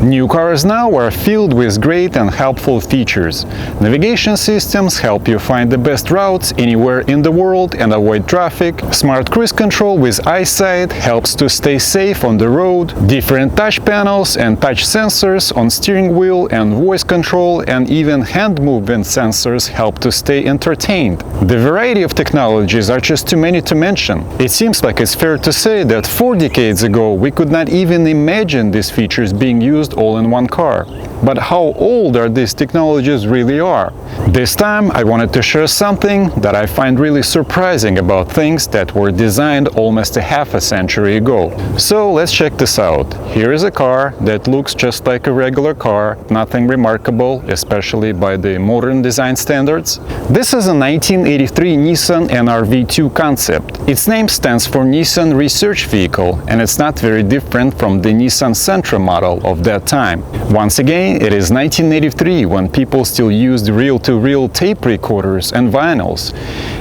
New cars now are filled with great and helpful features. Navigation systems help you find the best routes anywhere in the world and avoid traffic. Smart cruise control with eyesight helps to stay safe on the road. Different touch panels and touch sensors on steering wheel and voice control, and even hand movement sensors help to stay entertained. The variety of technologies are just too many to mention. It seems like it's fair to say that 4 decades ago we could not even imagine these features being used all in one car. But how old are these technologies really are? This time I wanted to share something that I find really surprising about things that were designed almost a half a century ago. So let's check this out. Here is a car that looks just like a regular car, nothing remarkable, especially by the modern design standards. This is a 1983 Nissan NR-V2 concept. Its name stands for Nissan Research Vehicle, and it's not very different from the Nissan Sentra model of that time. Once again, it is 1983 when people still used reel-to-reel tape recorders and vinyls,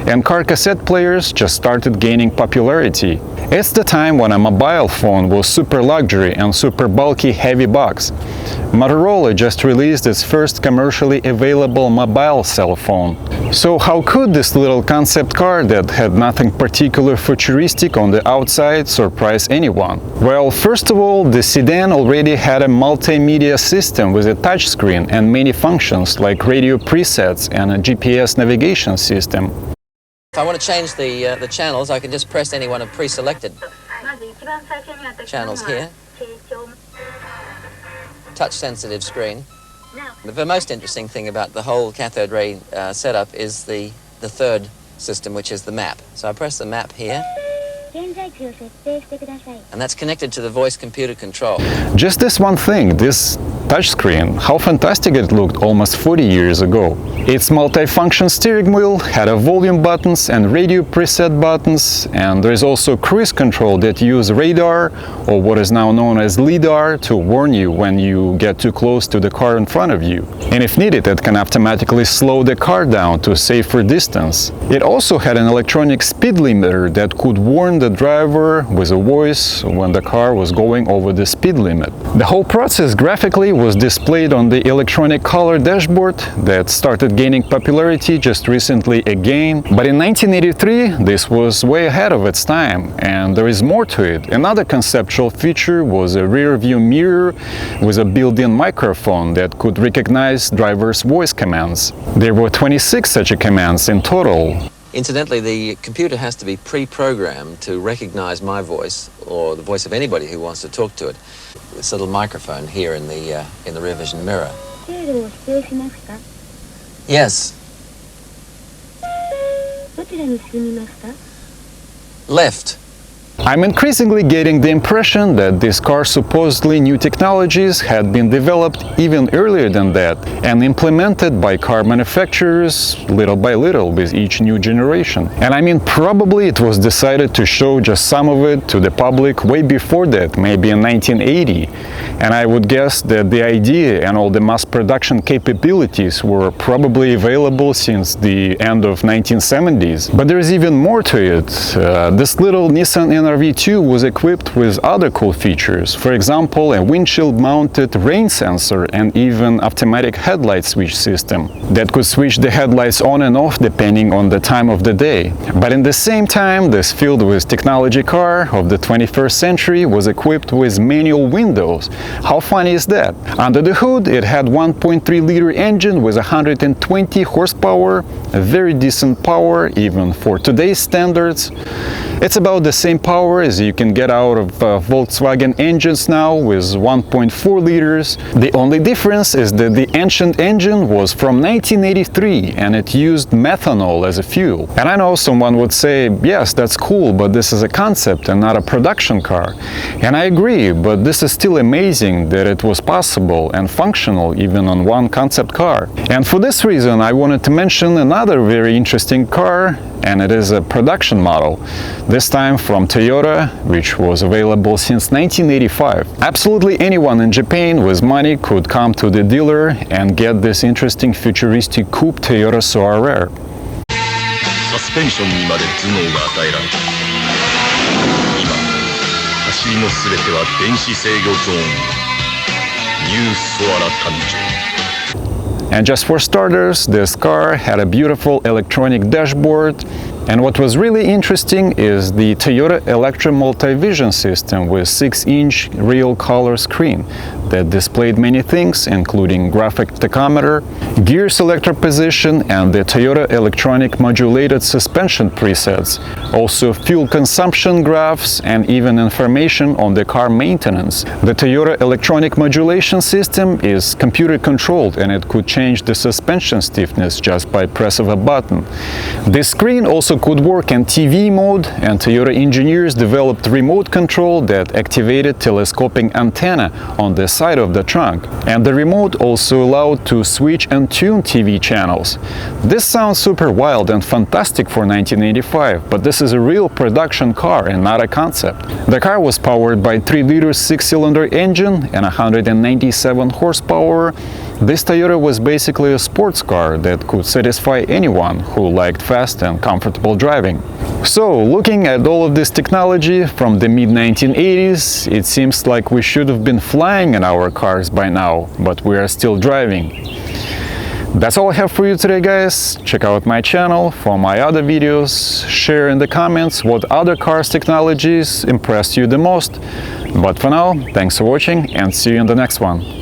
and car cassette players just started gaining popularity. It's the time when a mobile phone was super luxury and super bulky heavy box. Motorola just released its first commercially available mobile cell phone. So how could this little concept car that had nothing particular futuristic on the outside surprise anyone? Well, first of all, the sedan already had a multimedia system with a touchscreen and many functions like radio presets and a GPS navigation system. If I want to change the channels, I can just press any one of pre-selected channels here. Touch-sensitive screen. The most interesting thing about the whole cathode ray setup is the third system, which is the map. So I press the map here, and that's connected to the voice computer control. Just this one thing, this touchscreen, how fantastic it looked almost 40 years ago. Its multi-function steering wheel had a volume buttons and radio preset buttons, and there is also cruise control that use radar, or what is now known as LiDAR, to warn you when you get too close to the car in front of you. And if needed, it can automatically slow the car down to a safer distance. It also had an electronic speed limiter that could warn the driver with a voice when the car was going over the speed limit. The whole process graphically was displayed on the electronic color dashboard that started gaining popularity just recently again. But in 1983, this was way ahead of its time, and there is more to it. Another conceptual feature was a rear view mirror with a built-in microphone that could recognize drivers' voice commands. There were 26 such commands in total. Incidentally, the computer has to be pre-programmed to recognize my voice, or the voice of anybody who wants to talk to it. This little microphone here in the rear vision mirror. Yes. Left. I'm increasingly getting the impression that these car's supposedly new technologies had been developed even earlier than that and implemented by car manufacturers little by little with each new generation. And I mean, probably it was decided to show just some of it to the public way before that, maybe in 1980. And I would guess that the idea and all the mass production capabilities were probably available since the end of 1970s. But there's even more to it. This little Nissan NR-V2 was equipped with other cool features. For example, a windshield-mounted rain sensor and even automatic headlight switch system that could switch the headlights on and off depending on the time of the day. But in the same time, this filled with technology car of the 21st century was equipped with manual windows. How funny is that? Under the hood, it had 1.3-liter engine with 120 horsepower, a very decent power even for today's standards. It's about the same power as you can get out of Volkswagen engines now with 1.4 liters. The only difference is that the ancient engine was from 1983 and it used methanol as a fuel. And I know someone would say, yes, that's cool, but this is a concept and not a production car. And I agree, but this is still amazing that it was possible and functional even on one concept car. And for this reason, I wanted to mention another very interesting car, and it is a production model, this time from Toyota, which was available since 1985. Absolutely anyone in Japan with money could come to the dealer and get this interesting futuristic coupe Toyota Soarer. サスペンションにまで頭脳が与えられた。今、走りのすべては電子制御ゾーン。ニュソアラ誕生 And just for starters, this car had a beautiful electronic dashboard. And what was really interesting is the Toyota Electro Multivision system with 6-inch real color screen that displayed many things, including graphic tachometer, gear selector position, and the Toyota electronic modulated suspension presets, also fuel consumption graphs, and even information on the car maintenance. The Toyota electronic modulation system is computer controlled, and it could change the suspension stiffness just by press of a button. This screen also could work in TV mode, and Toyota engineers developed remote control that activated telescoping antenna on the side of the trunk. And the remote also allowed to switch and tune TV channels. This sounds super wild and fantastic for 1985, but this is a real production car and not a concept. The car was powered by 3-liter 6-cylinder engine and 197 horsepower. This Toyota was basically a sports car that could satisfy anyone who liked fast and comfortable driving. So, looking at all of this technology from the mid-1980s, it seems like we should have been flying in our cars by now, but we are still driving. That's all I have for you today, guys. Check out my channel for my other videos. Share in the comments what other cars technologies impressed you the most. But for now, thanks for watching and see you in the next one.